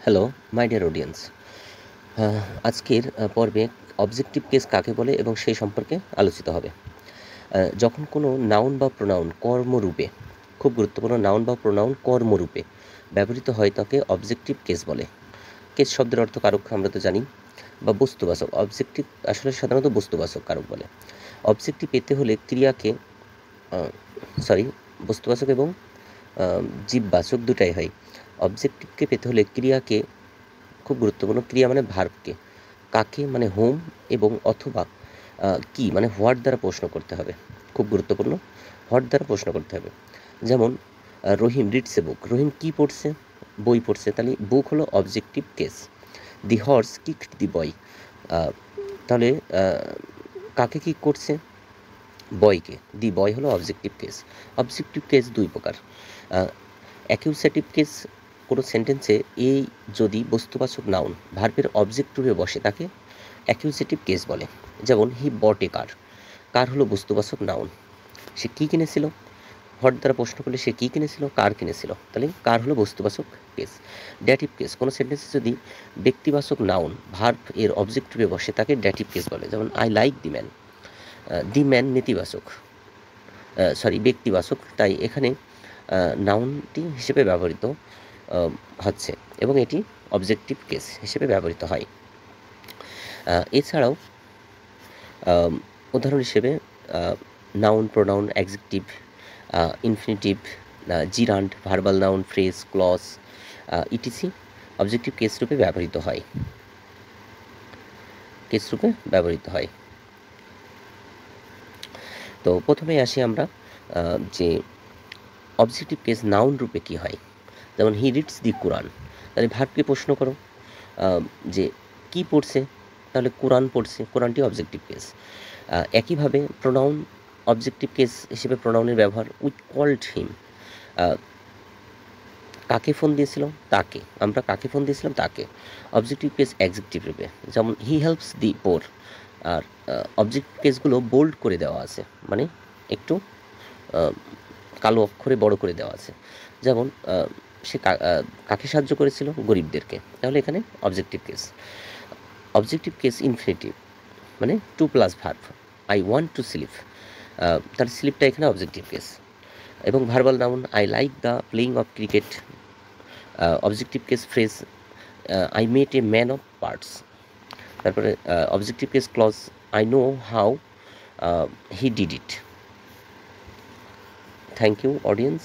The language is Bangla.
Hello my dear audience. আজকের পর্বে অবজেক্টিভ কেস কাকে বলে এবং সেই সম্পর্কে আলোচিত হবে। যখন কোনো নাউন বা প্রোনাউন কর্মরূপে, খুব গুরুত্বপূর্ণ, নাউন বা প্রোনাউন কর্মরূপে ব্যবহৃত হয় তাকে অবজেক্টিভ কেস বলে। কেস শব্দের অর্থ কারক আমরা তো জানি, বা বস্তুবাচক। অবজেক্টিভ আসলে সাধারণত বস্তুবাচক কারক বলে। অবজেক্টিভ পেতে হলে ক্রিয়াকে বস্তুবাচক এবং জীববাচক দুটাই হয়। অবজেক্টিভকে পেতে হলে ক্রিয়াকে, খুব গুরুত্বপূর্ণ, ক্রিয়া মানে ভার্বকে, কাকে মানে হোম, এবং অথবা কি মানে হোয়াট দ্বারা প্রশ্ন করতে হবে। খুব গুরুত্বপূর্ণ, হোয়াট দ্বারা প্রশ্ন করতে হবে। যেমন রহিম রিডস এ বুক। রহিম কি পড়ছে? বই পড়ছে। তাহলে বুক হলো অবজেক্টিভ কেস। দি হর্স কিকড দি বয়। তাহলে কাকে কিক করছে? বয়কে। দি বয় হলো অবজেক্টিভ কেস। অবজেক্টিভ কেস দুই প্রকার। অ্যাকিউজেটিভ কেস, কোনো সেন্টেন্সে এই যদি বস্তুবাচক নাউন ভার্বের অবজেক্ট রূপে বসে তাকে অ্যাকিউজেটিভ কেস বলে। যেমন হি বট এ কার। কার হলো বস্তুবাচক নাউন। সে কী কিনেছিল? হোয়াট দ্বারা প্রশ্ন করলে সে কী কিনেছিল, কার কিনেছিল, তাহলে কার হলো বস্তুবাচক কেস। ড্যাটিভ কেস, কোনো সেন্টেন্সে যদি ব্যক্তিবাচক নাউন ভার্ব এর অবজেক্ট রূপে বসে তাকে ড্যাটিভ কেস বলে। যেমন I like the man. The man নেতিবাচক, ব্যক্তিবাচক, তাই এখানে নাউনটি হিসেবে ব্যবহৃত হচ্ছে এবং এটি অবজেক্টিভ কেস হিসেবে ব্যবহৃত হয়। এছাড়াও উদাহরণ হিসেবে noun, pronoun, adjective, infinitive, gerund, verbal noun, phrase, clause, ETC objective case রূপে ব্যবহৃত হয়। তো প্রথমে আসি আমরা যে অবজেক্টিভ কেস নাউন রূপে কী হয়। যেমন হি রিডস দি কোরআন। তাহলে ভার্বকে প্রশ্ন করো যে কি পড়ছে, তাহলে কোরআন পড়ছে, কোরআনটি অবজেক্টিভ কেস। একইভাবে প্রোনাউন অবজেক্টিভ কেস হিসেবে প্রোনাউনের ব্যবহার। We called him. কাকে ফোন দিয়েছিল? তাকে। আমরা কাকে ফোন দিয়েছিলাম? তাকে। অবজেক্টিভ কেস অ্যাডজেক্টিভ রূপে। যেমন হি হেল্পস দি পোর। আর অবজেক্টিভ কেসগুলো বোল্ড করে দেওয়া আছে, মানে একটু কালো অক্ষরে বড় করে দেওয়া আছে। যেমন সে কাকে সাহায্য করেছিল? গরিবদেরকে। তাহলে এখানে objective case. Objective case infinitive, মানে to plus verb. I want to sleep. তার স্লিপটা এখানে অবজেক্টিভ কেস। এবং verbal noun I like the playing of cricket. Objective case phrase I met a man of parts. তারপরে objective case clause I know how he did it. Thank you audience.